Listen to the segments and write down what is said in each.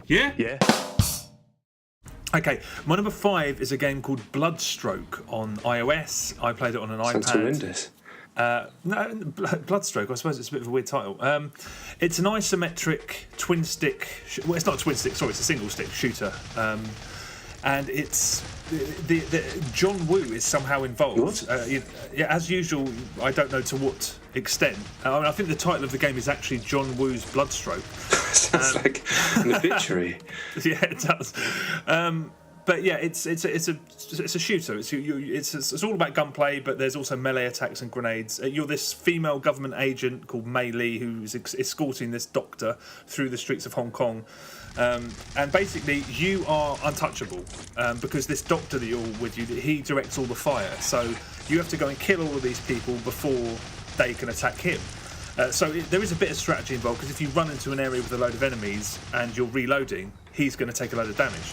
Yeah? Yeah. Okay, my number 5 is a game called Bloodstroke on iOS. I played it on an Sounds iPad. horrendous. No, Bloodstroke, I suppose it's a bit of a weird title. It's an isometric twin stick. Well, it's not a twin stick, sorry, it's a single stick shooter. And it's. The John Woo is somehow involved. As usual, I don't know to what extent. I think the title of the game is actually John Woo's Bloodstroke. Sounds like an obituary. Yeah, it does. But yeah, it's a shooter. It's all about gunplay, but there's also melee attacks and grenades. You're this female government agent called Mei Li who's escorting this doctor through the streets of Hong Kong. And basically, you are untouchable because this doctor that you're with he directs all the fire. So you have to go and kill all of these people before they can attack him. There is a bit of strategy involved because if you run into an area with a load of enemies and you're reloading, he's going to take a load of damage.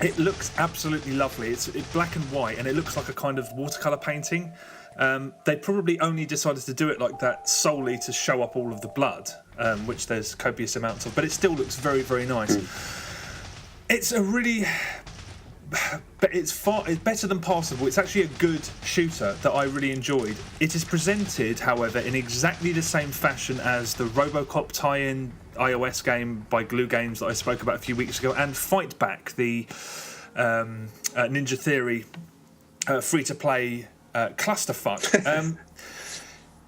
It looks absolutely lovely. It's black and white and it looks like a kind of watercolour painting. They probably only decided to do it like that solely to show up all of the blood, which there's copious amounts of, but it still looks very, very nice. It's a really... But it's better than passable. It's actually a good shooter that I really enjoyed. It is presented, however, in exactly the same fashion as the RoboCop tie-in iOS game by Glue Games that I spoke about a few weeks ago, and Fight Back, the Ninja Theory free-to-play clusterfuck.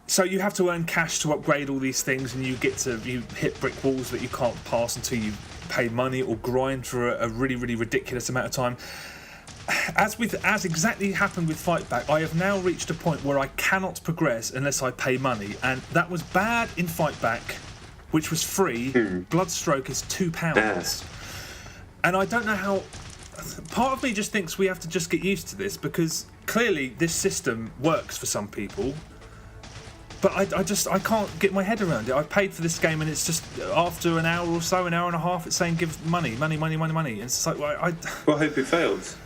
So you have to earn cash to upgrade all these things, and you hit brick walls that you can't pass until you pay money or grind for a really, really ridiculous amount of time. As exactly happened with Fight Back, I have now reached a point where I cannot progress unless I pay money, and that was bad in Fight Back, which was free. Bloodstroke is £2, and I don't know how. Part of me just thinks we have to just get used to this because clearly this system works for some people. But I can't get my head around it. I've paid for this game and it's just after an hour or so, an hour and a half, it's saying give money. And it's like, well, I hope it fails.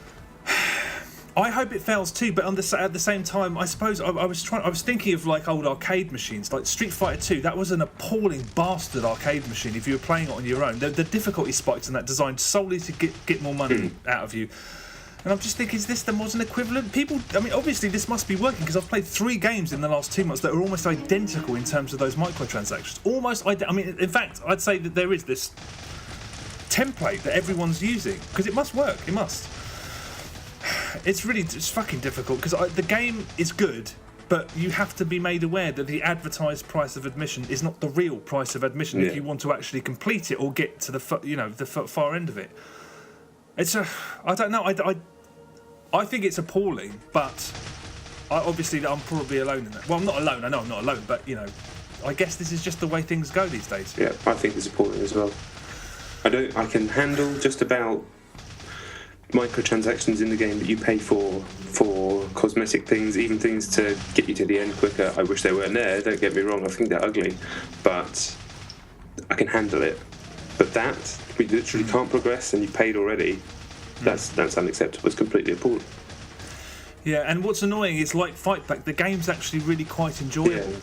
I hope it fails too. But at the same time, I suppose I was thinking of like old arcade machines, like Street Fighter 2. That was an appalling bastard arcade machine. If you were playing it on your own, the difficulty spikes in that designed solely to get more money out of you. And I'm just thinking, is this the modern equivalent? People, I mean, obviously this must be working because I've played 3 games in the last 2 months that are almost identical in terms of those microtransactions. I mean, in fact, I'd say that there is this template that everyone's using because it must work. It must. It's fucking difficult because the game is good, but you have to be made aware that the advertised price of admission is not the real price of admission if you want to actually complete it or get to the far end of it. I don't know. I think it's appalling, but obviously I'm probably alone in that. Well, I'm not alone. I know I'm not alone, but I guess this is just the way things go these days. Yeah, I think it's appalling as well. I can handle just about microtransactions in the game that you pay for cosmetic things, even things to get you to the end quicker. I wish they weren't there. Don't get me wrong. I think they're ugly, but I can handle it. But that we literally can't progress, and you paid already. That's unacceptable. It's completely appalling. Yeah, and what's annoying is like Fight Back, the game's actually really quite enjoyable.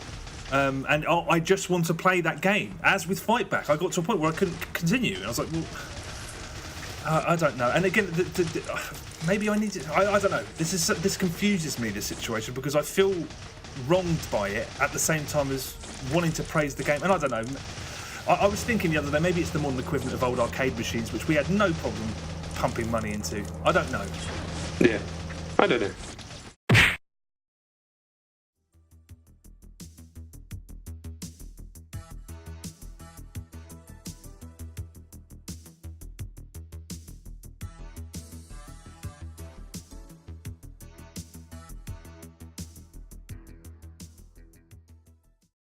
Yeah. And I just want to play that game. As with Fight Back, I got to a point where I couldn't continue, and I was like, well, I don't know. And again, maybe I need to. I don't know. This confuses me, this situation, because I feel wronged by it at the same time as wanting to praise the game. And I don't know. I was thinking the other day, maybe it's the modern equivalent of old arcade machines, which we had no problem pumping money into. I don't know. Yeah, I don't know.